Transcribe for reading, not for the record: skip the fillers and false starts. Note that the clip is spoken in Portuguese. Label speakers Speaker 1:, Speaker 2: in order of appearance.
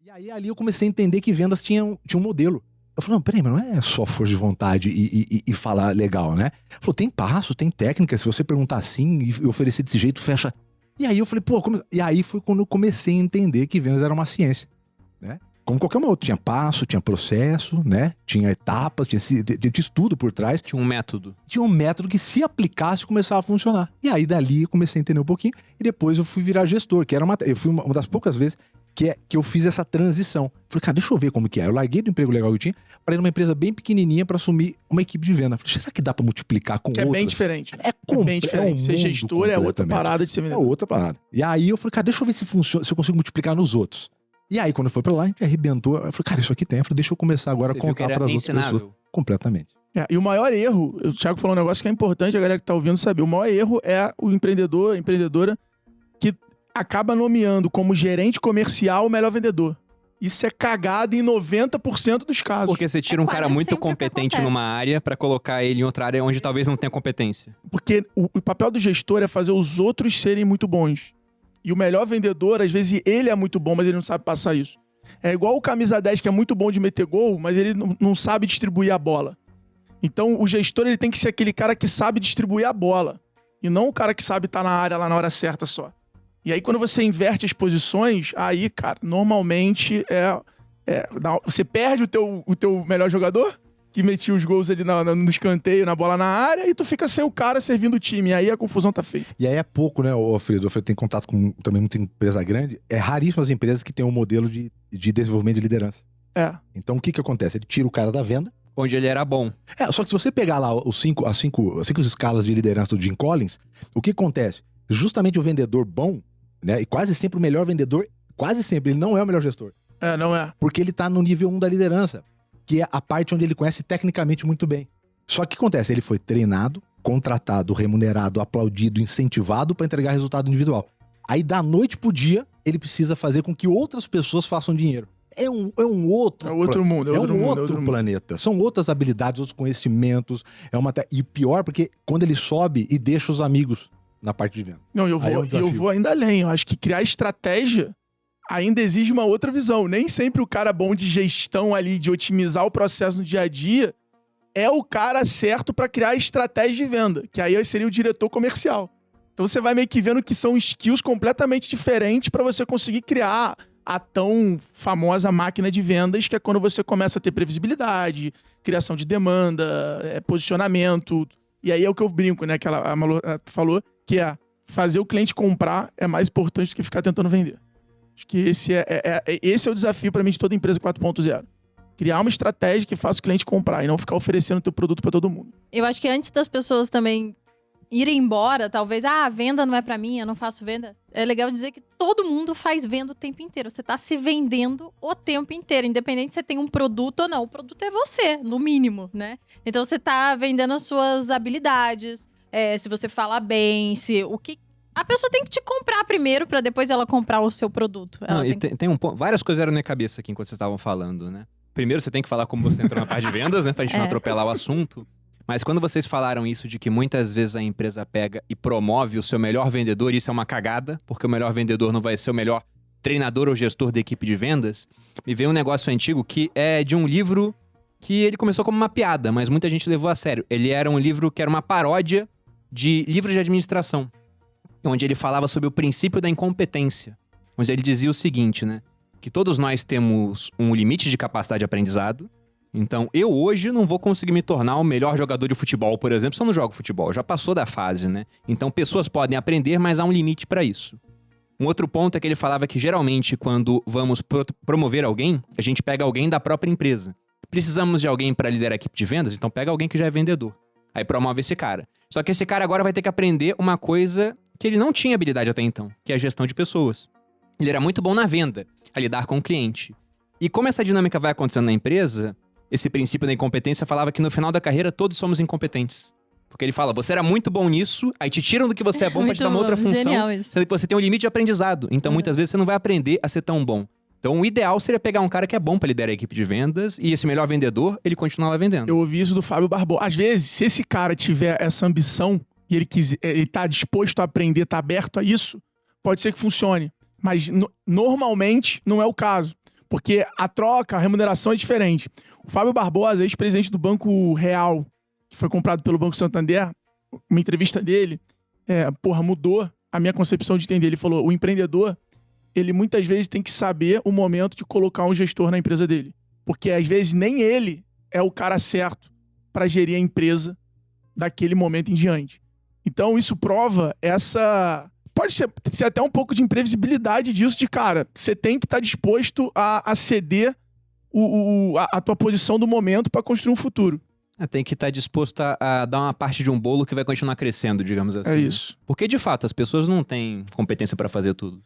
Speaker 1: E aí ali eu comecei a entender que vendas tinha um modelo. Eu falei, não, peraí, mas não é só força de vontade e falar legal, né? Ele falou, tem passo, tem técnica, se você perguntar assim e oferecer desse jeito, fecha. E aí eu falei, pô, e aí foi quando eu comecei a entender que vendas era uma ciência, né? Como qualquer uma outra, tinha passo, tinha processo, né? Tinha etapas, tinha estudo por trás.
Speaker 2: Tinha um método.
Speaker 1: Tinha um método que se aplicasse começava a funcionar. E aí dali eu comecei a entender um pouquinho e depois eu fui virar gestor, que era eu fui uma das poucas vezes que eu fiz essa transição. Falei, cara, deixa eu ver como que é. Eu larguei do emprego legal que eu tinha para ir numa empresa bem pequenininha para assumir uma equipe de venda. Falei, será que dá para multiplicar com outras?
Speaker 3: É bem diferente.
Speaker 1: É bem diferente.
Speaker 3: Ser gestor é outra parada de ser vendedor.
Speaker 1: É outra parada. E aí eu falei, cara, deixa eu ver se funciona, se eu consigo multiplicar nos outros. E aí quando eu fui pra lá, a gente arrebentou. Eu falei, cara, isso aqui tem. Eu falei, deixa eu começar agora a contar para as outras pessoas. Completamente.
Speaker 3: E o maior erro, o Thiago falou um negócio que é importante a galera que tá ouvindo saber. O maior erro é o empreendedor, a empreendedora que acaba nomeando como gerente comercial o melhor vendedor. Isso é cagado em 90% dos casos.
Speaker 2: Porque você tira um cara muito competente numa área pra colocar ele em outra área onde talvez não tenha competência.
Speaker 3: Porque o papel do gestor é fazer os outros serem muito bons. E o melhor vendedor, às vezes, ele é muito bom, mas ele não sabe passar isso. É igual o camisa 10, que é muito bom de meter gol, mas ele não sabe distribuir a bola. Então, o gestor ele tem que ser aquele cara que sabe distribuir a bola. E não o cara que sabe estar na área lá na hora certa só. E aí, quando você inverte as posições, aí, cara, normalmente você perde o teu melhor jogador, que metia os gols ali no escanteio, na bola na área, e tu fica sem o cara servindo o time. E aí a confusão tá feita.
Speaker 1: E aí é pouco, né, Alfredo? O Alfredo tem contato com também muita empresa grande. É raríssimo as empresas que têm um modelo de desenvolvimento de liderança. Então, o que acontece? Ele tira o cara da venda.
Speaker 2: Onde ele era bom.
Speaker 1: Só que se você pegar lá as cinco escalas de liderança do Jim Collins, o que acontece? Justamente o vendedor bom, né? E quase sempre o melhor vendedor, quase sempre, ele não é o melhor gestor.
Speaker 3: Não é.
Speaker 1: Porque ele tá no nível 1 da liderança, que é a parte onde ele conhece tecnicamente muito bem. Só que o que acontece? Ele foi treinado, contratado, remunerado, aplaudido, incentivado para entregar resultado individual. Aí da noite pro dia, ele precisa fazer com que outras pessoas façam dinheiro. É um outro
Speaker 3: mundo.
Speaker 1: É um outro planeta. São outras habilidades, outros conhecimentos. E pior, porque quando ele sobe e deixa os amigos na parte de venda.
Speaker 3: Não, eu vou ainda além. Eu acho que criar estratégia ainda exige uma outra visão. Nem sempre o cara bom de gestão ali, de otimizar o processo no dia a dia, é o cara certo para criar estratégia de venda, que aí seria o diretor comercial. Então você vai meio que vendo que são skills completamente diferentes para você conseguir criar a tão famosa máquina de vendas, que é quando você começa a ter previsibilidade, criação de demanda, posicionamento. E aí é o que eu brinco, né? Que a Malu falou, que é fazer o cliente comprar é mais importante do que ficar tentando vender. Acho que esse é o desafio para mim de toda empresa 4.0. Criar uma estratégia que faça o cliente comprar e não ficar oferecendo o teu produto para todo mundo.
Speaker 4: Eu acho que antes das pessoas também irem embora, talvez, a venda não é para mim, eu não faço venda. É legal dizer que todo mundo faz venda o tempo inteiro. Você tá se vendendo o tempo inteiro, independente se você tem um produto ou não. O produto é você, no mínimo, né? Então você tá vendendo as suas habilidades, se você fala bem, a pessoa tem que te comprar primeiro pra depois ela comprar o seu produto.
Speaker 2: Tem um ponto, várias coisas eram na minha cabeça aqui enquanto vocês estavam falando, né? Primeiro você tem que falar como você entrou na parte de vendas, né? Pra gente não atropelar o assunto. Mas quando vocês falaram isso de que muitas vezes a empresa pega e promove o seu melhor vendedor, isso é uma cagada, porque o melhor vendedor não vai ser o melhor treinador ou gestor da equipe de vendas, me veio um negócio antigo que é de um livro que ele começou como uma piada, mas muita gente levou a sério. Ele era um livro que era uma paródia de livro de administração, onde ele falava sobre o princípio da incompetência. Onde ele dizia o seguinte, né? Que todos nós temos um limite de capacidade de aprendizado. Então, eu hoje não vou conseguir me tornar o melhor jogador de futebol, por exemplo, se eu não jogo futebol. Já passou da fase, né? Então, pessoas podem aprender, mas há um limite para isso. Um outro ponto é que ele falava que, geralmente, quando vamos promover alguém, a gente pega alguém da própria empresa. Precisamos de alguém para liderar a equipe de vendas, então pega alguém que já é vendedor. Aí promove esse cara. Só que esse cara agora vai ter que aprender uma coisa que ele não tinha habilidade até então, que é a gestão de pessoas. Ele era muito bom na venda, a lidar com o cliente. E como essa dinâmica vai acontecendo na empresa, esse princípio da incompetência falava que no final da carreira todos somos incompetentes. Porque ele fala, você era muito bom nisso, aí te tiram do que você é bom pra te dar uma outra função. Sendo que você tem um limite de aprendizado. Então muitas vezes você não vai aprender a ser tão bom. Então o ideal seria pegar um cara que é bom pra liderar a equipe de vendas e esse melhor vendedor, ele continuar lá vendendo.
Speaker 3: Eu ouvi isso do Fábio Barbosa. Às vezes, se esse cara tiver essa ambição e ele tá disposto a aprender, tá aberto a isso, pode ser que funcione. Mas normalmente não é o caso. Porque a troca, a remuneração é diferente. O Fábio Barbosa, ex-presidente do Banco Real, que foi comprado pelo Banco Santander, uma entrevista dele, mudou a minha concepção de entender. Ele falou, o empreendedor, ele muitas vezes tem que saber o momento de colocar um gestor na empresa dele. Porque às vezes nem ele é o cara certo para gerir a empresa daquele momento em diante. Então isso prova essa... Pode ser até um pouco de imprevisibilidade disso, de cara, você tem que estar disposto a ceder a tua posição do momento para construir um futuro.
Speaker 2: Tem que estar disposto a dar uma parte de um bolo que vai continuar crescendo, digamos assim.
Speaker 3: É isso.
Speaker 2: Porque, de fato, as pessoas não têm competência para fazer tudo.